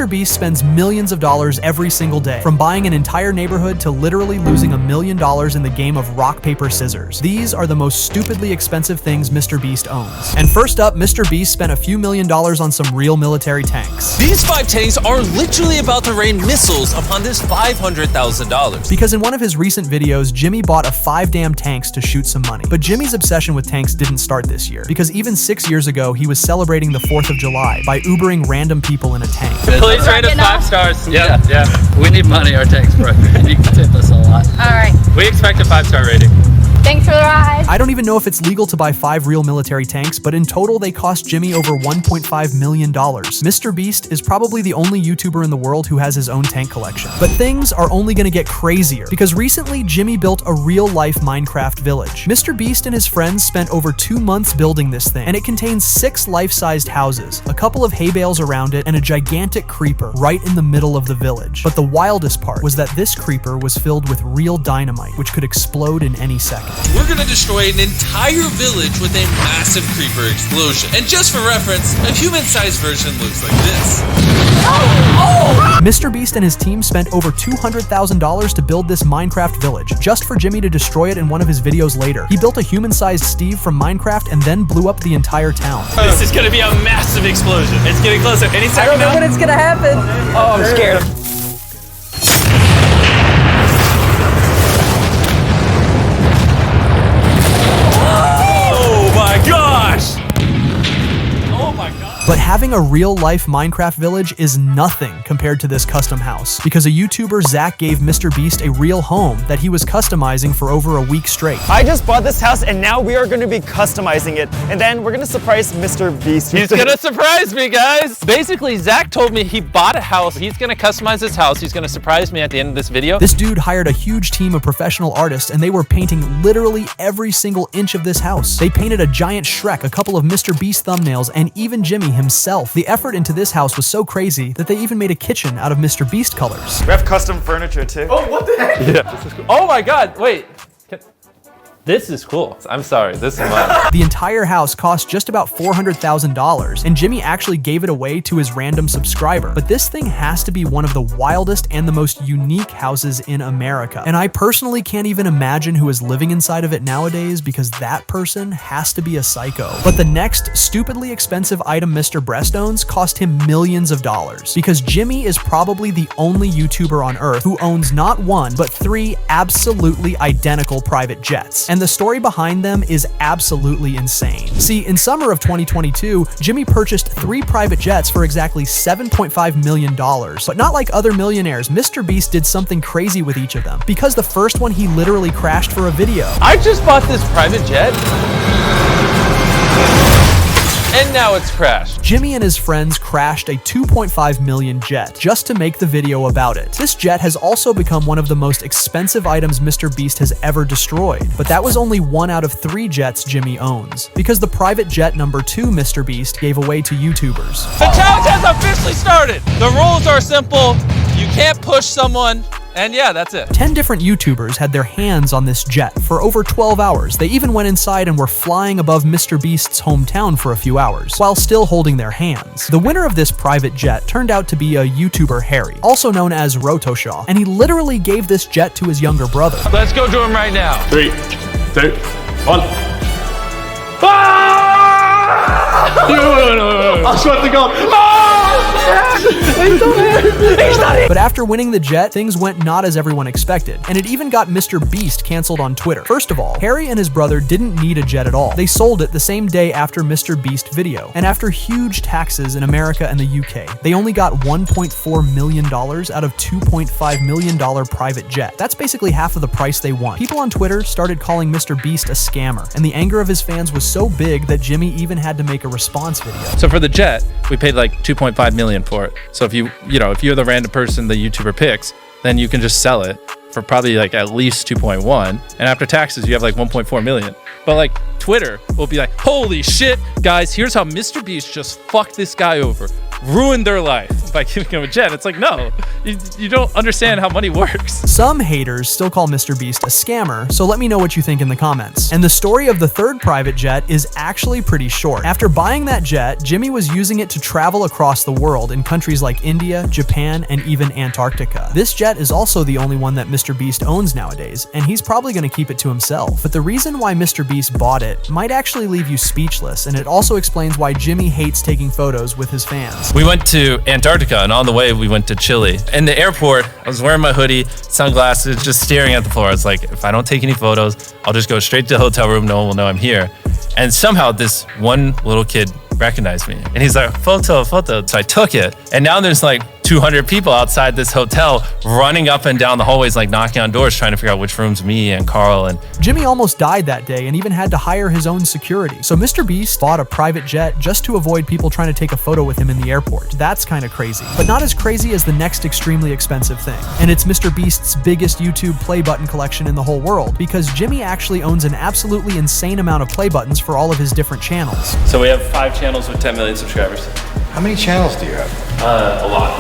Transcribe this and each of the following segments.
MrBeast spends millions of dollars every single day, from buying an entire neighborhood to literally losing $1 million in the game of rock, paper, scissors. These are the most stupidly expensive things MrBeast owns. And first up, MrBeast spent a few $1 million on some real military tanks. These 5 tanks are literally about to rain missiles upon this $500,000. Because in one of his recent videos, Jimmy bought 5 damn tanks to shoot some money. But Jimmy's obsession with tanks didn't start this year, because even 6 years ago, he was celebrating the 4th of July by Ubering random people in a tank. Please rate us 5 stars. Yeah. We need money, our tanks, bro. You can tip us a lot. All right. We expect a 5-star rating. Thanks for the ride. I don't even know if it's legal to buy 5 real military tanks, but in total they cost Jimmy over $1.5 million. MrBeast is probably the only YouTuber in the world who has his own tank collection. But things are only gonna get crazier, because recently Jimmy built a real-life Minecraft village. MrBeast and his friends spent over 2 months building this thing, and it contains 6 life-sized houses, a couple of hay bales around it, and a gigantic creeper right in the middle of the village. But the wildest part was that this creeper was filled with real dynamite, which could explode in any second. We're gonna destroy an entire village with a massive creeper explosion. And just for reference, a human-sized version looks like this. MrBeast and his team spent over $200,000 to build this Minecraft village, just for Jimmy to destroy it in one of his videos later. He built a human-sized Steve from Minecraft and then blew up the entire town. This is gonna be a massive explosion. It's getting closer. Any second now. I don't know when it's gonna happen. Oh, I'm scared. But having a real-life Minecraft village is nothing compared to this custom house, because a YouTuber, Zach, gave MrBeast a real home that he was customizing for over a week straight. I just bought this house and now we are going to be customizing it, and then we're going to surprise MrBeast. He's going to surprise me, guys! Basically, Zach told me he bought a house. He's going to customize his house. He's going to surprise me at the end of this video. This dude hired a huge team of professional artists, and they were painting literally every single inch of this house. They painted a giant Shrek, a couple of MrBeast thumbnails, and even Jimmy himself. The effort into this house was so crazy that they even made a kitchen out of MrBeast colors. We have custom furniture too. Oh, what the heck? Yeah. This is cool. Oh my god, wait. This is cool. I'm sorry, this is mine. The entire house cost just about $400,000, and Jimmy actually gave it away to his random subscriber. But this thing has to be one of the wildest and the most unique houses in America. And I personally can't even imagine who is living inside of it nowadays, because that person has to be a psycho. But the next stupidly expensive item MrBeast owns cost him millions of dollars, because Jimmy is probably the only YouTuber on earth who owns not 1, but 3 absolutely identical private jets. And the story behind them is absolutely insane. See, in summer of 2022, Jimmy purchased 3 private jets for exactly $7.5 million. But not like other millionaires, MrBeast did something crazy with each of them, because the first one he literally crashed for a video. I just bought this private jet. And now it's crashed. Jimmy and his friends crashed a $2.5 million jet just to make the video about it. This jet has also become one of the most expensive items MrBeast has ever destroyed, but that was only 1 out of 3 jets Jimmy owns, because the private jet number 2 MrBeast gave away to YouTubers. The challenge has officially started. The rules are simple. You can't push someone. And yeah, that's it. 10 different YouTubers had their hands on this jet for over 12 hours. They even went inside and were flying above MrBeast's hometown for a few hours, while still holding their hands. The winner of this private jet turned out to be a YouTuber, Harry, also known as Rotoshaw, and he literally gave this jet to his younger brother. Let's go to him right now. 3, 2, 1. Ah! No. I swear to God. But after winning the jet, things went not as everyone expected, and it even got MrBeast canceled on Twitter. First of all, Harry and his brother didn't need a jet at all. They sold it the same day after MrBeast video, and after huge taxes in America and the UK, they only got $1.4 million out of $2.5 million private jet. That's basically half of the price they want. People on Twitter started calling MrBeast a scammer, and the anger of his fans was so big that Jimmy even had to make a response video. So for the jet, we paid like $2.5 million for it. So if if you're the random person the YouTuber picks, then you can just sell it for probably like at least 2.1, and after taxes you have like 1.4 million. But like Twitter will be like, holy shit, guys, here's how MrBeast just fucked this guy over. ruined their life by giving him a jet. It's like, no, you don't understand how money works. Some haters still call MrBeast a scammer, so let me know what you think in the comments. And the story of the third private jet is actually pretty short. After buying that jet, Jimmy was using it to travel across the world in countries like India, Japan, and even Antarctica. This jet is also the only one that MrBeast owns nowadays, and he's probably going to keep it to himself. But the reason why MrBeast bought it might actually leave you speechless, and it also explains why Jimmy hates taking photos with his fans. We went to Antarctica, and on the way we went to Chile. In the airport, I was wearing my hoodie, sunglasses, just staring at the floor. I was like, if I don't take any photos, I'll just go straight to the hotel room. No one will know I'm here. And somehow this one little kid recognized me, and he's like, photo. So I took it, and now there's like 200 people outside this hotel running up and down the hallways, like knocking on doors, trying to figure out which room's me and Carl. And Jimmy almost died that day and even had to hire his own security. So MrBeast bought a private jet just to avoid people trying to take a photo with him in the airport. That's kind of crazy, but not as crazy as the next extremely expensive thing. And it's MrBeast's biggest YouTube play button collection in the whole world, because Jimmy actually owns an absolutely insane amount of play buttons for all of his different channels. so we have 5 channels with 10 million subscribers. How many channels do you have? A lot.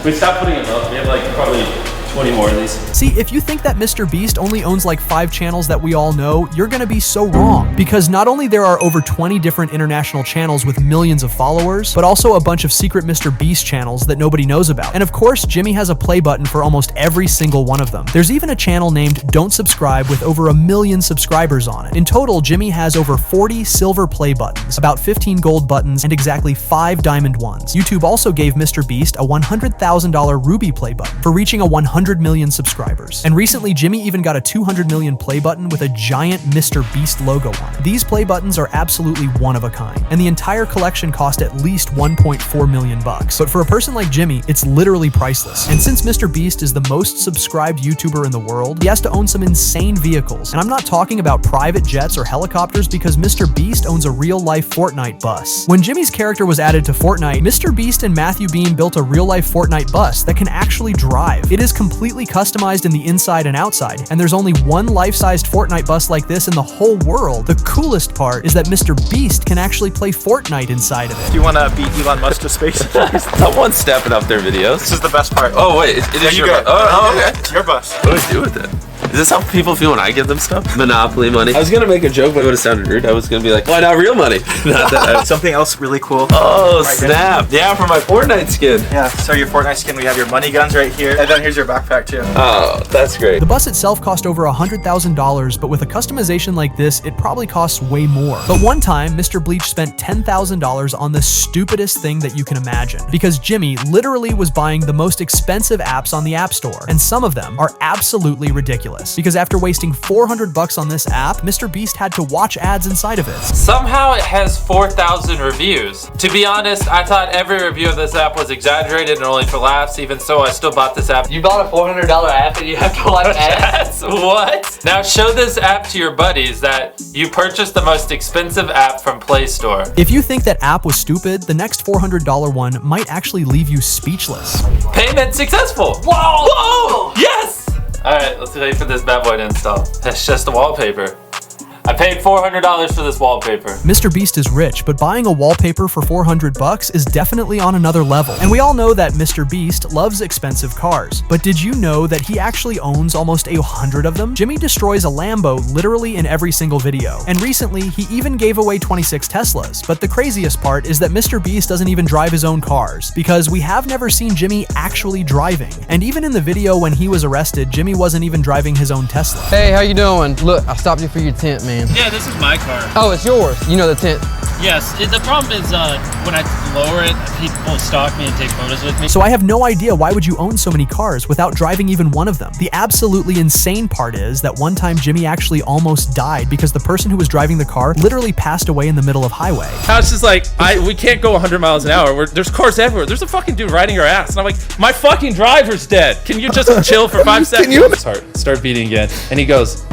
We stopped putting them up. We have like probably 20 more of these. See, if you think that MrBeast only owns like 5 channels that we all know, you're gonna be so wrong. Because not only there are over 20 different international channels with millions of followers, but also a bunch of secret MrBeast channels that nobody knows about. And of course, Jimmy has a play button for almost every single one of them. There's even a channel named Don't Subscribe with over 1 million subscribers on it. In total, Jimmy has over 40 silver play buttons, about 15 gold buttons, and exactly 5 diamond ones. YouTube also gave MrBeast a $100,000 ruby play button for reaching a 100 million subscribers. And recently, Jimmy even got a 200 million play button with a giant MrBeast logo on it. These play buttons are absolutely one of a kind, and the entire collection cost at least 1.4 million bucks. But for a person like Jimmy, it's literally priceless. And since MrBeast is the most subscribed YouTuber in the world, he has to own some insane vehicles. And I'm not talking about private jets or helicopters, because MrBeast owns a real-life Fortnite bus. When Jimmy's character was added to Fortnite, MrBeast and Matthew Bean built a real-life Fortnite bus that can actually drive. It is completely customized in the inside and outside, and there's only one life-sized Fortnite bus like this in the whole world. The coolest part is that MrBeast can actually play Fortnite inside of it. Do you want to beat Elon Musk to space? Someone's stepping up their videos. This is the best part. Oh wait, it is your bus. Oh, okay. It's your bus. What do I do with it? Is this how people feel when I give them stuff? Monopoly money. I was gonna make a joke, but it would have sounded rude. I was gonna be like, why not real money? Not that. Something else really cool. Oh, snap. Yeah, for my Fortnite skin. Yeah, so your Fortnite skin, we have your money guns right here, and then here's your backpack too. Oh, that's great. The bus itself cost over $100,000, but with a customization like this, it probably costs way more. But one time, Mr. Bleach spent $10,000 on the stupidest thing that you can imagine, because Jimmy literally was buying the most expensive apps on the App Store, and some of them are absolutely ridiculous. Because after wasting $400 on this app, MrBeast had to watch ads inside of it. Somehow it has 4,000 reviews. To be honest, I thought every review of this app was exaggerated and only for laughs. Even so, I still bought this app. You bought a $400 app and you have to watch ads? What? Now show this app to your buddies that you purchased the most expensive app from Play Store. If you think that app was stupid, the next $400 one might actually leave you speechless. Payment successful. Whoa! Whoa! Yes! Alright, let's wait for this bad boy to install. That's just a wallpaper. I paid $400 for this wallpaper. MrBeast is rich, but buying a wallpaper for $400 is definitely on another level. And we all know that MrBeast loves expensive cars. But did you know that he actually owns almost 100 of them? Jimmy destroys a Lambo literally in every single video. And recently, he even gave away 26 Teslas. But the craziest part is that MrBeast doesn't even drive his own cars, because we have never seen Jimmy actually driving. And even in the video when he was arrested, Jimmy wasn't even driving his own Tesla. Hey, how you doing? Look, I stopped you for your tent, man. Yeah, this is my car. Oh, it's yours. You know the tent. Yes, the problem is when I lower it, people stalk me and take photos with me. So I have no idea why would you own so many cars without driving even one of them. The absolutely insane part is that one time Jimmy actually almost died because the person who was driving the car literally passed away in the middle of highway. I was just like, we can't go 100 miles an hour. There's cars everywhere. There's a fucking dude riding our ass. And I'm like, my fucking driver's dead. Can you just chill for 5 seconds? His heart start beating again. And he goes,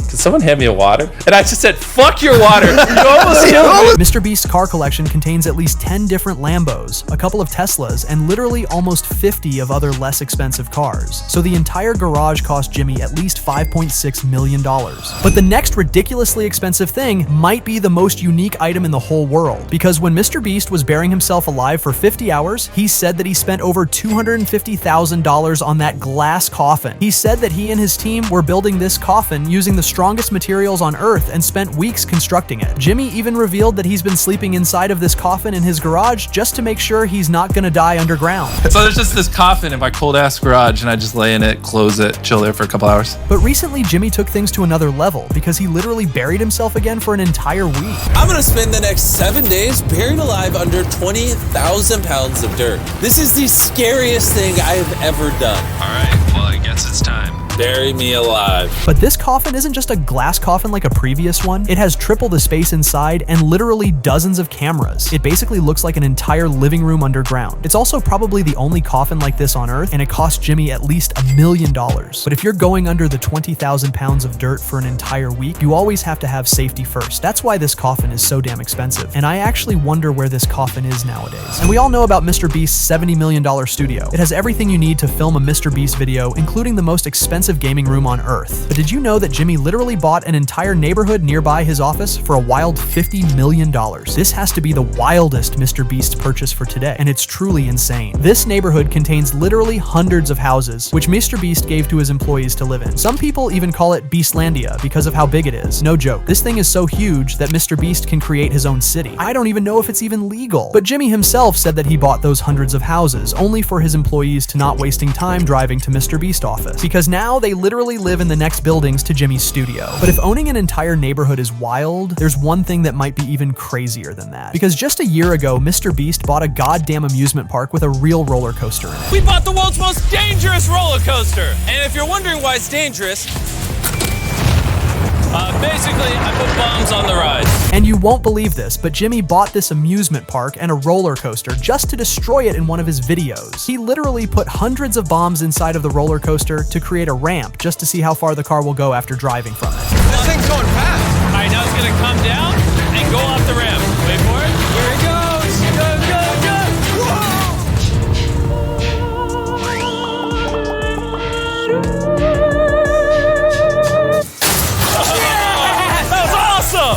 Can someone hand me a water? And I just said, fuck your water. You almost killed me. MrBeast's car collection contains at least 10 different Lambos, a couple of Teslas, and literally almost 50 of other less expensive cars. So the entire garage cost Jimmy at least $5.6 million. But the next ridiculously expensive thing might be the most unique item in the whole world, because when MrBeast was burying himself alive for 50 hours, he said that he spent over $250,000 on that glass coffin. He said that he and his team were building this coffin using the strongest materials on Earth and spent weeks constructing it. Jimmy even revealed that he's been sleeping inside of this coffin in his garage just to make sure he's not gonna die underground. So there's just this coffin in my cold ass garage and I just lay in it, close it, chill there for a couple hours. But recently Jimmy took things to another level because he literally buried himself again for an entire week. I'm gonna spend the next 7 days buried alive under 20,000 pounds of dirt. This is the scariest thing I have ever done. All right, well, I guess it's time. Bury me alive. But this coffin isn't just a glass coffin like a previous one. It has triple the space inside and literally dozens of cameras. It basically looks like an entire living room underground. It's also probably the only coffin like this on Earth, and it cost Jimmy at least $1 million. But if you're going under the 20,000 pounds of dirt for an entire week, you always have to have safety first. That's why this coffin is so damn expensive. And I actually wonder where this coffin is nowadays. And we all know about MrBeast's $70 million studio. It has everything you need to film a MrBeast video, including the most expensive gaming room on Earth. But did you know that Jimmy literally bought an entire neighborhood nearby his office for a wild $50 million? This has to be the wildest MrBeast purchase for today, and it's truly insane. This neighborhood contains literally hundreds of houses, which MrBeast gave to his employees to live in. Some people even call it Beastlandia because of how big it is. No joke. This thing is so huge that MrBeast can create his own city. I don't even know if it's even legal. But Jimmy himself said that he bought those hundreds of houses only for his employees to not wasting time driving to MrBeast office, because now they literally live in the next buildings to Jimmy's studio. But if owning an entire neighborhood is wild, there's one thing that might be even crazier than that. Because just a year ago, MrBeast bought a goddamn amusement park with a real roller coaster in it. We bought the world's most dangerous roller coaster. And if you're wondering why it's dangerous, basically, I put bombs on the ride. And you won't believe this, but Jimmy bought this amusement park and a roller coaster just to destroy it in one of his videos. He literally put hundreds of bombs inside of the roller coaster to create a ramp just to see how far the car will go after driving from it. This thing's going fast. All right, now it's gonna come down and go off the ramp. Wait for it. Here it goes. Go, go, go.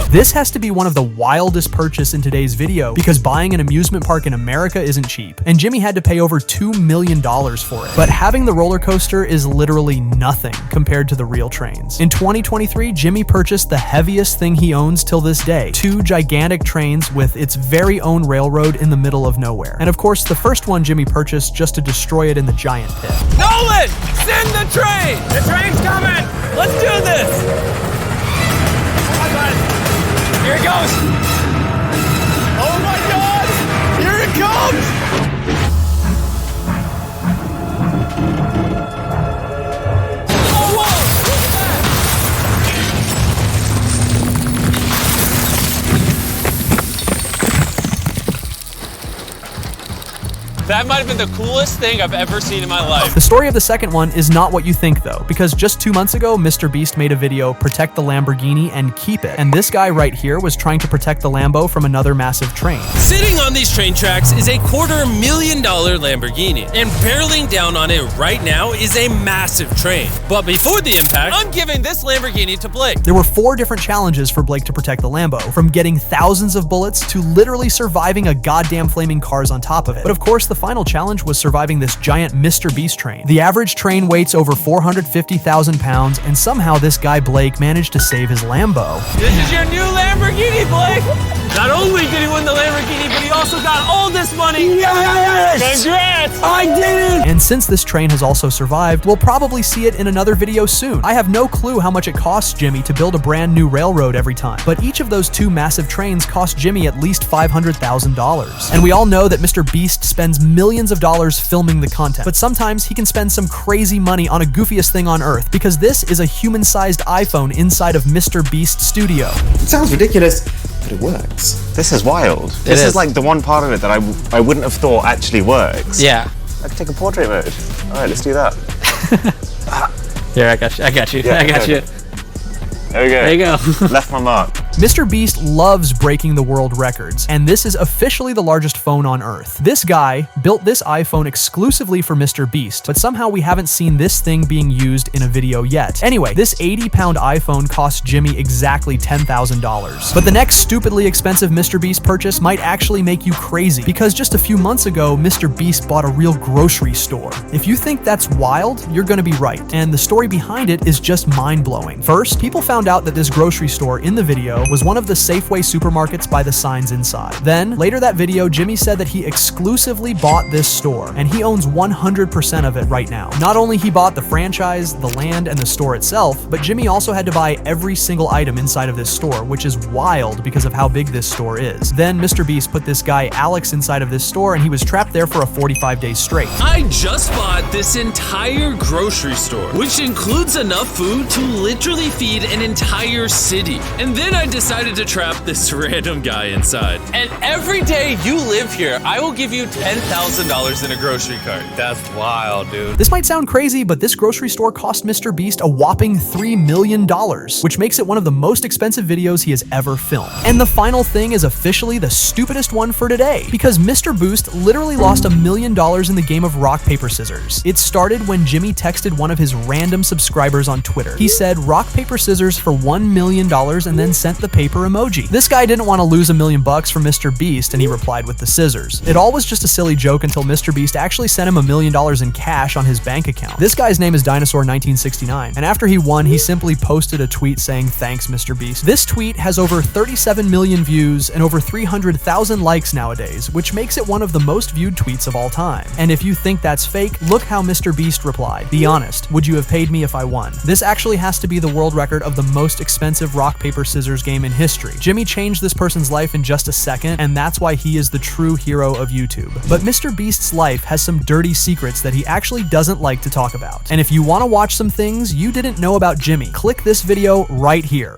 This has to be one of the wildest purchases in today's video because buying an amusement park in America isn't cheap, and Jimmy had to pay over $2 million for it. But having the roller coaster is literally nothing compared to the real trains. In 2023, Jimmy purchased the heaviest thing he owns till this day, 2 gigantic trains with its very own railroad in the middle of nowhere. And of course, the first one Jimmy purchased just to destroy it in the giant pit. Nolan, send the train. The train's coming. Let's do this. Here it goes! Oh my god! Here it comes! That might have been the coolest thing I've ever seen in my life. The story of the second one is not what you think though, because just 2 months ago, MrBeast made a video, Protect the Lamborghini and Keep It. And this guy right here was trying to protect the Lambo from another massive train. Sitting on these train tracks is a $250,000 Lamborghini, and barreling down on it right now is a massive train. But before the impact, I'm giving this Lamborghini to Blake. There were 4 different challenges for Blake to protect the Lambo, from getting thousands of bullets to literally surviving a goddamn flaming cars on top of it. But of course, the final challenge was surviving this giant MrBeast train. The average train weighs over 450,000 pounds, and somehow this guy Blake managed to save his Lambo. This is your new Lamborghini, Blake! Not only did he win the Lamborghini, but he also got all this money! Yes! Congrats! I did it! And since this train has also survived, we'll probably see it in another video soon. I have no clue how much it costs Jimmy to build a brand new railroad every time, but each of those 2 massive trains cost Jimmy at least $500,000. And we all know that MrBeast spends millions of dollars filming the content, but sometimes he can spend some crazy money on a goofiest thing on Earth, because this is a human-sized iPhone inside of MrBeast Studio. It sounds ridiculous, but it works. This is wild. This is like the one part of it that I wouldn't have thought actually works. Yeah. I could take a portrait mode. All right, let's do that. Here, I got you. I got you. Yeah, I got okay. you. There we go. There you go. Left my mark. MrBeast loves breaking the world records, and this is officially the largest phone on Earth. This guy built this iPhone exclusively for MrBeast, but somehow we haven't seen this thing being used in a video yet. Anyway, this 80-pound iPhone cost Jimmy exactly $10,000. But the next stupidly expensive MrBeast purchase might actually make you crazy, because just a few months ago, MrBeast bought a real grocery store. If you think that's wild, you're gonna be right, and the story behind it is just mind-blowing. First, people found out that this grocery store in the video was one of the Safeway supermarkets by the signs inside. Then, later that video, Jimmy said that he exclusively bought this store, and he owns 100% of it right now. Not only he bought the franchise, the land, and the store itself, but Jimmy also had to buy every single item inside of this store, which is wild because of how big this store is. Then MrBeast put this guy Alex inside of this store, and he was trapped there for a 45 days straight. I just bought this entire grocery store, which includes enough food to literally feed an entire city. And then I decided to trap this random guy inside. And every day you live here, I will give you $10,000 in a grocery cart. That's wild, dude. This might sound crazy, but this grocery store cost MrBeast a whopping $3 million, which makes it one of the most expensive videos he has ever filmed. And the final thing is officially the stupidest one for today, because MrBeast literally lost $1 million in the game of rock, paper, scissors. It started when Jimmy texted one of his random subscribers on Twitter. He said rock, paper, scissors for $1 million and then sent the paper emoji. This guy didn't want to lose $1 million from MrBeast, and he replied with the scissors. It all was just a silly joke until MrBeast actually sent him $1 million in cash on his bank account. This guy's name is Dinosaur1969, and after he won, he simply posted a tweet saying, "Thanks, MrBeast." This tweet has over 37 million views and over 300,000 likes nowadays, which makes it one of the most viewed tweets of all time. And if you think that's fake, look how MrBeast replied. "Be honest, would you have paid me if I won?" This actually has to be the world record of the most expensive rock, paper, scissors game in history. Jimmy changed this person's life in just a second, and that's why he is the true hero of YouTube. But MrBeast's life has some dirty secrets that he actually doesn't like to talk about. And if you want to watch some things you didn't know about Jimmy, click this video right here.